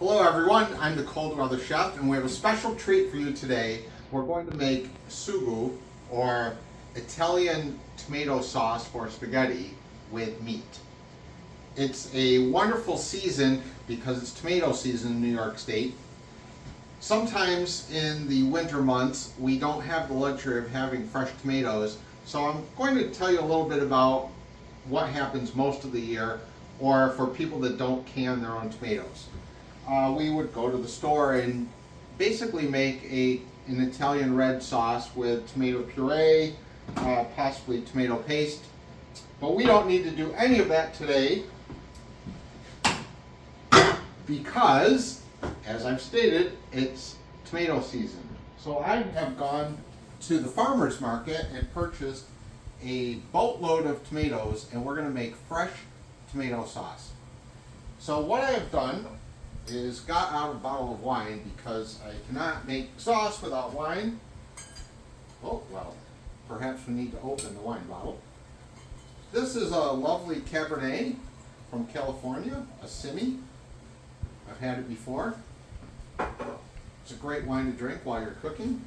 Hello everyone, I'm the Cold Weather Chef and we have a special treat for you today. We're going to make sugo, or Italian tomato sauce for spaghetti with meat. It's a wonderful season because it's tomato season in New York State. Sometimes in the winter months we don't have the luxury of having fresh tomatoes, so I'm going to tell you a little bit about what happens most of the year, or for people that don't can their own tomatoes. We would go to the store and basically make an Italian red sauce with tomato puree, possibly tomato paste. But we don't need to do any of that today because, as I've stated, it's tomato season. So I have gone to the farmer's market and purchased a boatload of tomatoes, and we're going to make fresh tomato sauce. So what I have done is got out a bottle of wine because I cannot make sauce without wine. Oh, well, perhaps we need to open the wine bottle. This is a lovely Cabernet from California, a Simi. I've had it before. It's a great wine to drink while you're cooking.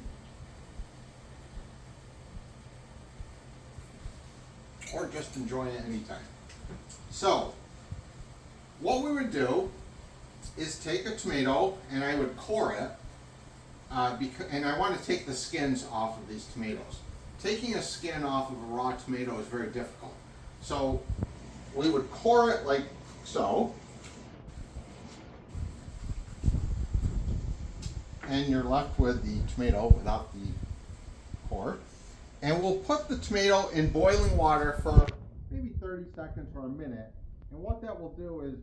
Or just enjoy it anytime. So, what we would do is take a tomato and I would core it, and I want to take the skins off of these tomatoes. Taking a skin off of a raw tomato is very difficult. So we would core it like so, and you're left with the tomato without the core. And we'll put the tomato in boiling water for maybe 30 seconds or a minute, and what that will do is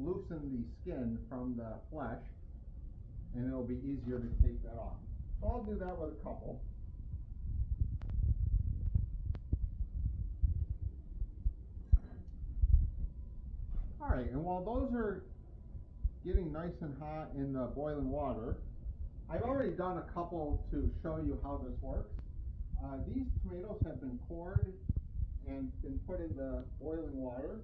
loosen the skin from the flesh, and it'll be easier to take that off. So I'll do that with a couple. Alright, and while those are getting nice and hot in the boiling water, I've already done a couple to show you how this works. These tomatoes have been cored and been put in the boiling water,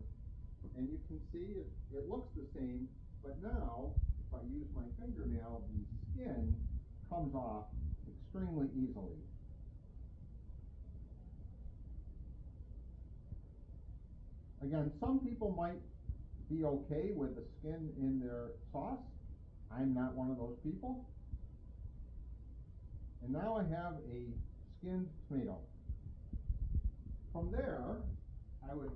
and you can see it looks the same, but now if I use my fingernail, the skin comes off extremely easily. Again, some people might be okay with the skin in their sauce. I'm not one of those people. And now I have a skinned tomato. From there, I would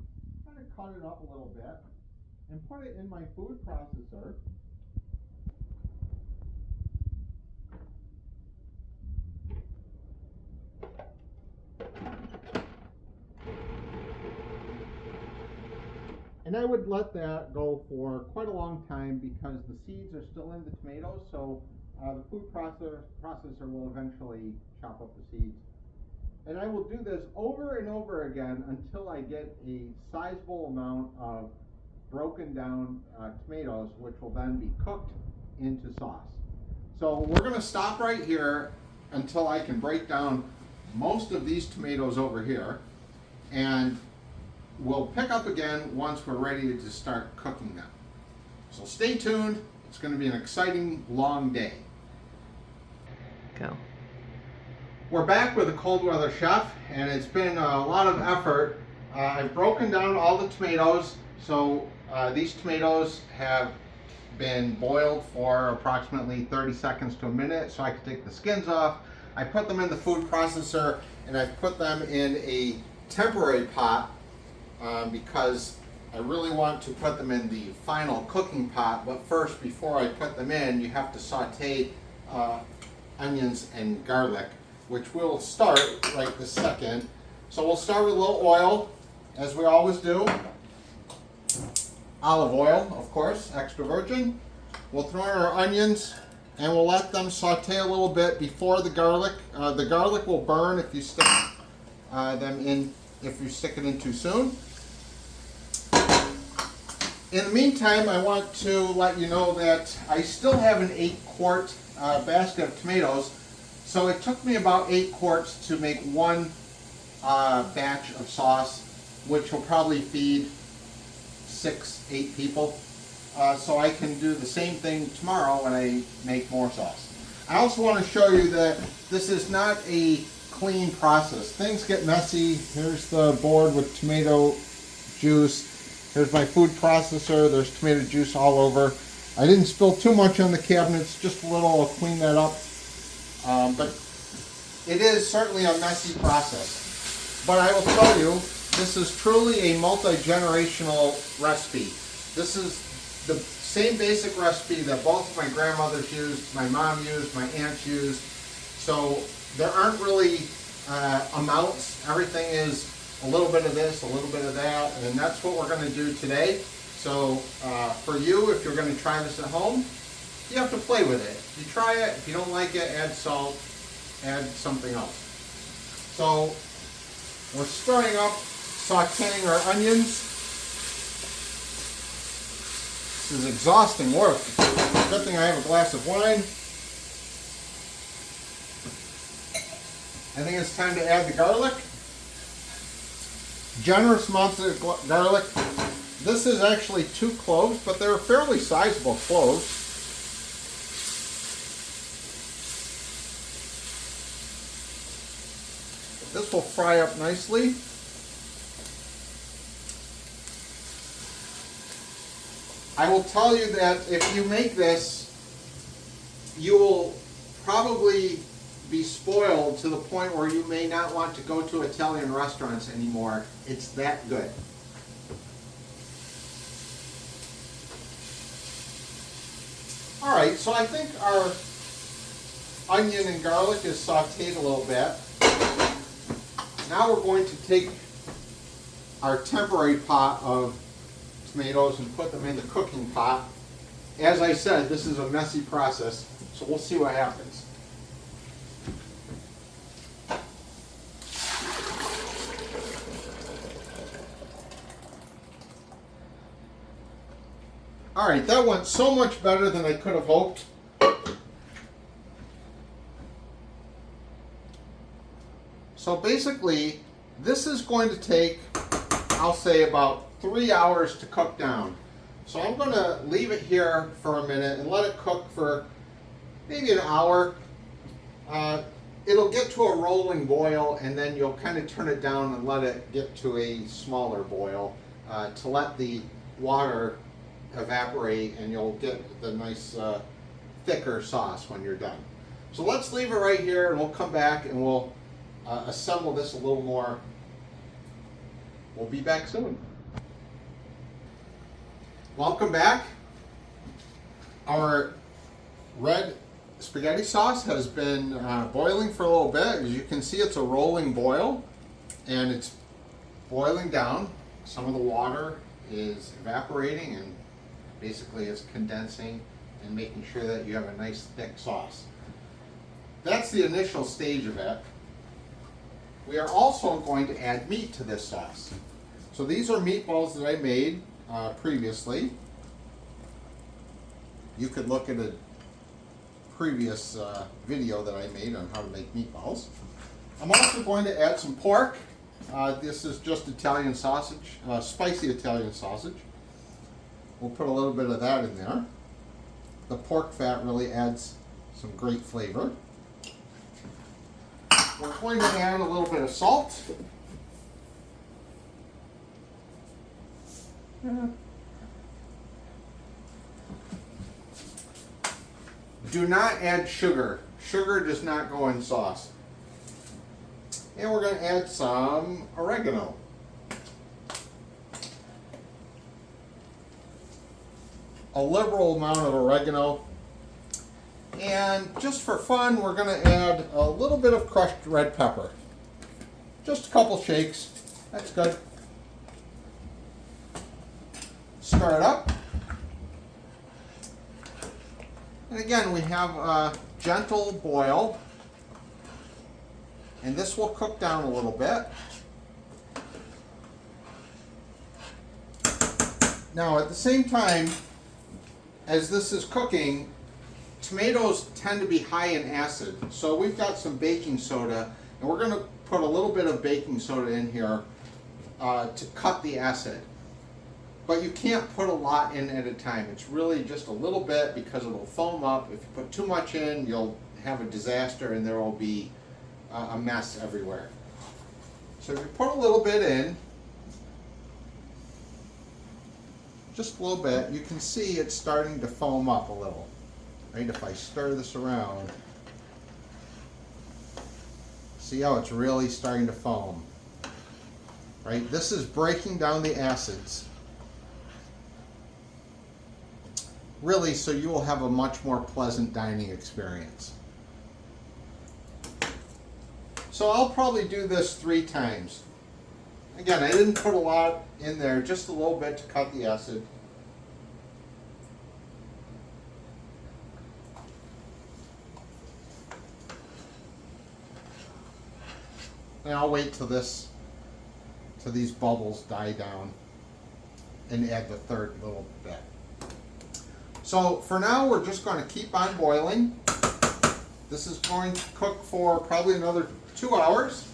kind of cut it up a little bit and put it in my food processor. And I would let that go for quite a long time because the seeds are still in the tomatoes, so the food processor will eventually chop up the seeds. And I will do this over and over again until I get a sizable amount of broken down tomatoes, which will then be cooked into sauce. So we're going to stop right here until I can break down most of these tomatoes over here, and we'll pick up again once we're ready to start cooking them. So stay tuned. It's going to be an exciting long day. Go. We're back with the Cold Weather Chef, and it's been a lot of effort. I've broken down all the tomatoes, so these tomatoes have been boiled for approximately 30 seconds to a minute so I can take the skins off. I put them in the food processor, and I've put them in a temporary pot because I really want to put them in the final cooking pot. But first, before I put them in, you have to saute onions and garlic, which we'll start right this second. So we'll start with a little oil, as we always do. Olive oil, of course, extra virgin. We'll throw in our onions, and we'll let them saute a little bit before the garlic. The garlic will burn if you stick them in, if you stick it in too soon. In the meantime, I want to let you know that I still have an 8-quart basket of tomatoes. So it took me about 8 quarts to make one batch of sauce, which will probably feed 6-8 people. so I can do the same thing tomorrow when I make more sauce. I also want to show you that this is not a clean process. Things get messy. Here's the board with tomato juice. Here's my food processor. There's tomato juice all over. I didn't spill too much on the cabinets, just a little. I'll clean that up. But it is certainly a messy process. But I will tell you, this is truly a multi-generational recipe. This is the same basic recipe that both of my grandmothers used, my mom used, my aunts used. So there aren't really amounts. Everything is a little bit of this, a little bit of that, and that's what we're going to do today. So for you, if you're going to try this at home, you have to play with it. You try it. If you don't like it, add salt, add something else. So we're starting up sauteing our onions. This is exhausting work. Good thing I have a glass of wine. I think it's time to add the garlic. Generous amounts of garlic. This is actually 2 cloves, but they're fairly sizable cloves. This will fry up nicely. I will tell you that if you make this, you will probably be spoiled to the point where you may not want to go to Italian restaurants anymore. It's that good. All right, so I think our onion and garlic is sauteed a little bit. Now we're going to take our temporary pot of tomatoes and put them in the cooking pot. As I said, this is a messy process, so we'll see what happens. All right, that went so much better than I could have hoped. So basically, this is going to take, I'll say, about 3 hours to cook down. So I'm going to leave it here for a minute and let it cook for maybe an hour. It'll get to a rolling boil, and then you'll kind of turn it down and let it get to a smaller boil to let the water evaporate, and you'll get the nice thicker sauce when you're done. So let's leave it right here, and we'll come back and we'll assemble this a little more. We'll be back soon. Welcome back. Our red spaghetti sauce has been boiling for a little bit. As you can see, it's a rolling boil, and it's boiling down. Some of the water is evaporating, and basically it's condensing and making sure that you have a nice thick sauce. That's the initial stage of it. We are also going to add meat to this sauce. So these are meatballs that I made previously. You could look at a previous video that I made on how to make meatballs. I'm also going to add some pork. This is just Italian sausage, spicy Italian sausage. We'll put a little bit of that in there. The pork fat really adds some great flavor. We're going to add a little bit of salt. Do not add sugar. Sugar does not go in sauce. And we're going to add some oregano. A liberal amount of oregano. And just for fun, we're going to add a little bit of crushed red pepper. Just a couple shakes. That's good. Stir it up. And again, we have a gentle boil. And this will cook down a little bit. Now, at the same time, as this is cooking, tomatoes tend to be high in acid. So we've got some baking soda, and we're going to put a little bit of baking soda in here to cut the acid. But you can't put a lot in at a time. It's really just a little bit because it'll foam up. If you put too much in, you'll have a disaster and there will be a mess everywhere. So if you put a little bit in, just a little bit, you can see it's starting to foam up a little. Right? If I stir this around, see how it's really starting to foam. Right? This is breaking down the acids. Really, so you will have a much more pleasant dining experience. So I'll probably do this 3 times. Again, I didn't put a lot in there, just a little bit to cut the acid. And I'll wait till these bubbles die down and add the 3rd little bit. So for now, we're just going to keep on boiling. This is going to cook for probably another 2 hours.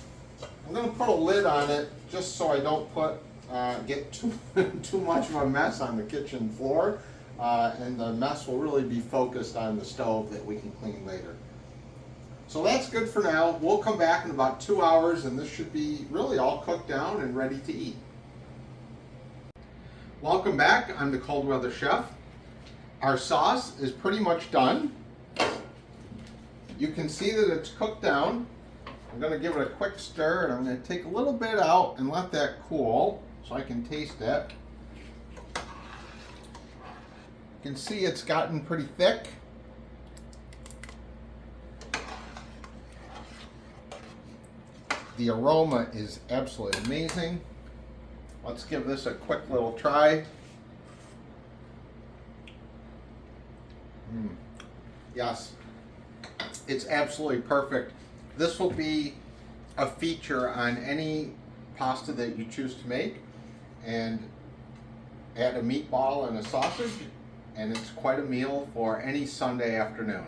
I'm going to put a lid on it just so I don't get too much of a mess on the kitchen floor, and the mess will really be focused on the stove that we can clean later. So that's good for now. We'll come back in about 2 hours, and this should be really all cooked down and ready to eat. Welcome back. I'm the Cold Weather Chef. Our sauce is pretty much done. You can see that it's cooked down. I'm going to give it a quick stir, and I'm going to take a little bit out and let that cool so I can taste it. You can see it's gotten pretty thick. The aroma is absolutely amazing. Let's give this a quick little try. Yes, it's absolutely perfect. This will be a feature on any pasta that you choose to make, and add a meatball and a sausage, and it's quite a meal for any Sunday afternoon.